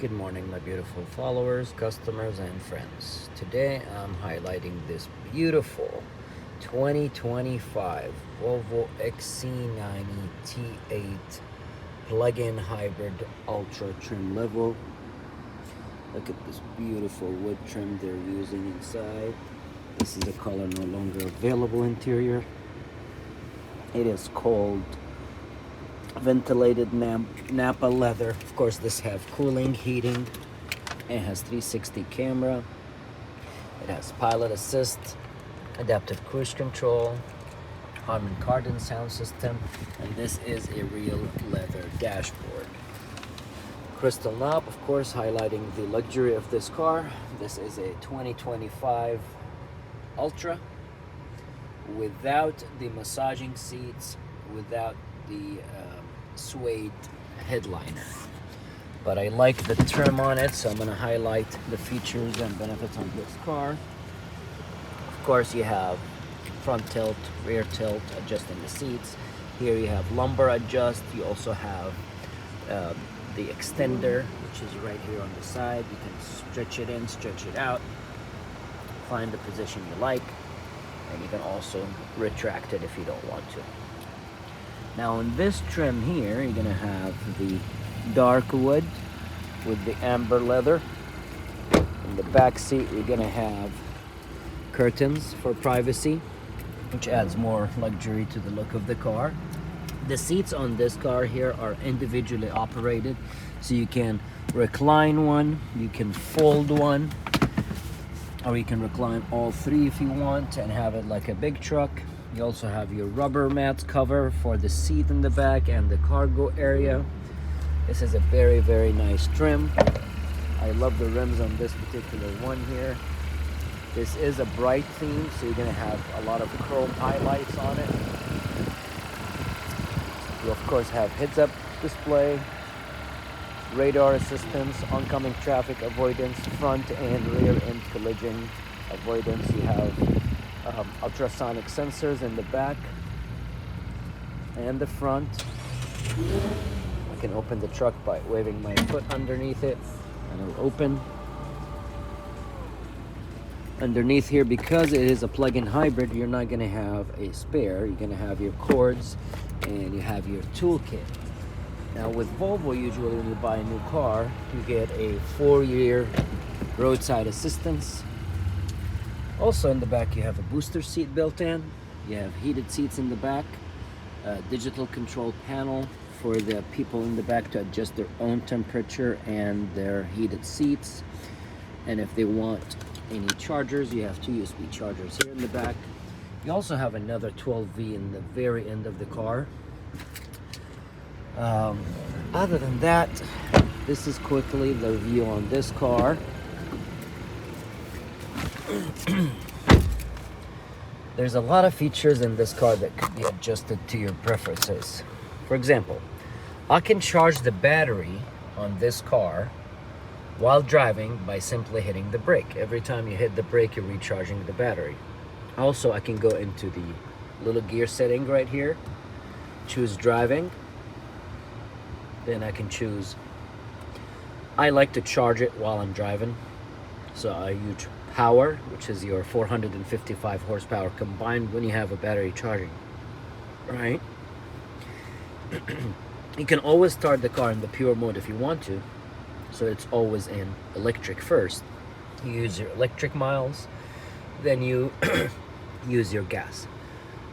Good morning, my beautiful followers, customers, and friends. Today I'm highlighting this beautiful 2025 Volvo XC90 T8 plug-in hybrid ultra trim level. Look at this beautiful wood trim they're using inside. This is a color no longer available interior. It is called ventilated Napa leather. Of course, this have cooling, heating. It has 360 camera. It has pilot assist, adaptive cruise control, Harman Kardon sound system, and this is a real leather dashboard. Crystal knob, of course, highlighting the luxury of this car. This is a 2025 Ultra without the massaging seats, without the suede headliner, but I like the trim on it, so I'm going to highlight the features and benefits on this car. Of course, you have front tilt, rear tilt, adjusting the seats. Here you have lumbar adjust. You also have the extender, which is right here on the side. You can stretch it in, stretch it out, find the position you like, and you can also retract it if you don't want to. Now in this trim here, you're gonna have the dark wood with the amber leather. In the back seat, you're gonna have curtains for privacy, which adds more luxury to the look of the car. The seats on this car here are individually operated, so you can recline one, you can fold one, or you can recline all three if you want and have it like a big truck. You also have your rubber mats cover for the seat in the back and the cargo area. This is a very, very nice trim. I love the rims on this particular one here. This is a bright theme, so you're gonna have a lot of chrome highlights on it. You of course have heads-up display, radar assistance, oncoming traffic avoidance, front and rear end collision avoidance. You have ultrasonic sensors in the back and the front. I can open the truck by waving my foot underneath it and it'll open. Underneath here, because it is a plug-in hybrid, you're not going to have a spare. You're going to have your cords and you have your toolkit. Now with Volvo, usually when you buy a new car, you get a 4-year roadside assistance. Also in the back, you have a booster seat built in. You have heated seats in the back, a digital control panel for the people in the back to adjust their own temperature and their heated seats. And if they want any chargers, you have 2 USB chargers here in the back. You also have another 12V in the very end of the car. Other than that, this is quickly the review on this car. There's a lot of features in this car that could be adjusted to your preferences. For example, I can charge the battery on this car while driving by simply hitting the brake. Every time you hit the brake, you're recharging the battery. Also, I can go into the little gear setting right here, choose driving, then I can choose, I like to charge it while I'm driving, so I use power, which is your 455 horsepower combined when you have a battery charging, right? You can always start the car in the pure mode if you want to, so it's always in electric first. You use your electric miles, then you use your gas.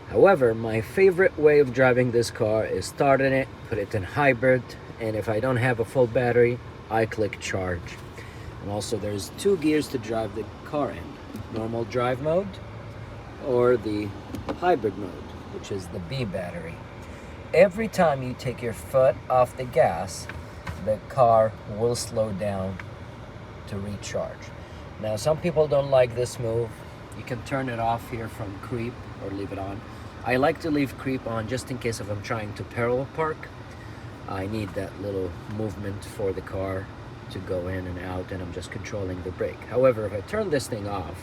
However, my favorite way of driving this car is starting it, put it in hybrid, and if I don't have a full battery, I click charge. And also there's 2 gears to drive the car in. Normal drive mode or the hybrid mode, which is the B battery. Every time you take your foot off the gas, the car will slow down to recharge. Now some people don't like this move. You can turn it off here from creep or leave it on. I like to leave creep on just in case if I'm trying to parallel park. I need that little movement for the car to go in and out, and I'm just controlling the brake. However, if I turn this thing off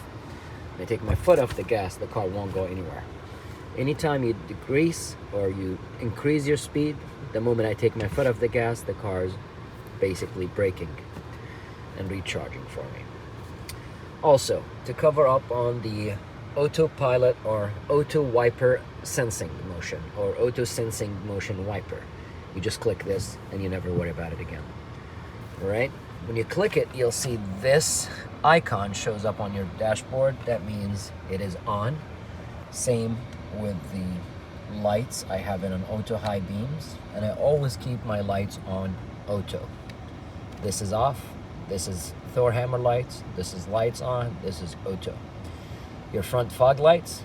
and I take my foot off the gas, the car won't go anywhere. Anytime you decrease or you increase your speed, the moment I take my foot off the gas, the car is basically braking. and recharging for me. Also, to cover up on the autopilot or auto wiper sensing motion, or auto sensing motion wiper, you just click this and you never worry about it again. All right, when you click it, you'll see this icon shows up on your dashboard. That means it is on. Same with the lights. I have it on auto high beams, and I always keep my lights on auto. This is off. This is Thor hammer lights. This is lights on. This is auto. Your front fog lights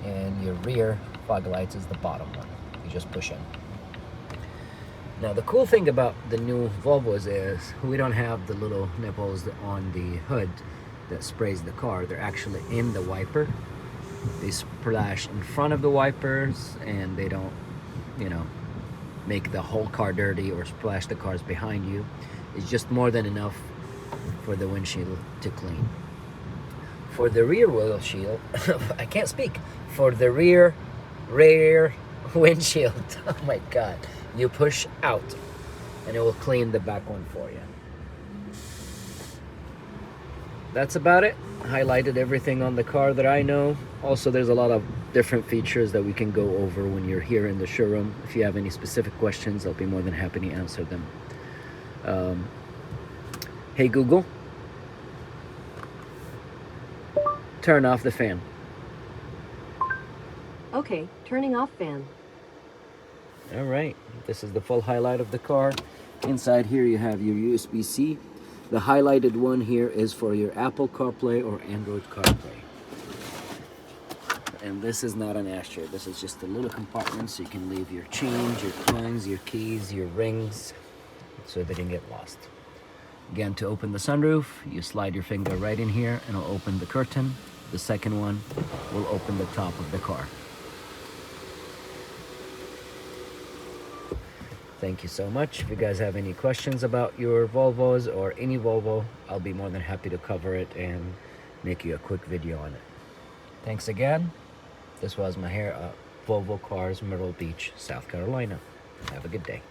and your rear fog lights is the bottom one. You just push in. Now the cool thing about the new Volvos is we don't have the little nipples on the hood that sprays the car. They're actually in the wiper. They splash in front of the wipers, and they don't, you know, make the whole car dirty or splash the cars behind you. It's just more than enough for the windshield to clean. For the rear windshield, I can't speak. For the rear windshield, oh my God, you push out and it will clean the back one for you. That's about it. Highlighted everything on the car that I know. Also, there's a lot of different features that we can go over when you're here in the showroom. If you have any specific questions, I'll be more than happy to answer them. Hey Google, turn off the fan. Okay, turning off fan. All right, this is the full highlight of the car. Inside here you have your USB-C. The highlighted one here is for your Apple CarPlay or Android CarPlay. And this is not an ashtray. This is just a little compartment so you can leave your change, your coins, your keys, your rings, so they didn't get lost. Again, to open the sunroof, you slide your finger right in here and it'll open the curtain. The second one will open the top of the car. Thank you so much. If you guys have any questions about your Volvos or any Volvo, I'll be more than happy to cover it and make you a quick video on it. Thanks again. This was Maher at Volvo Cars, Myrtle Beach, South Carolina. Have a good day.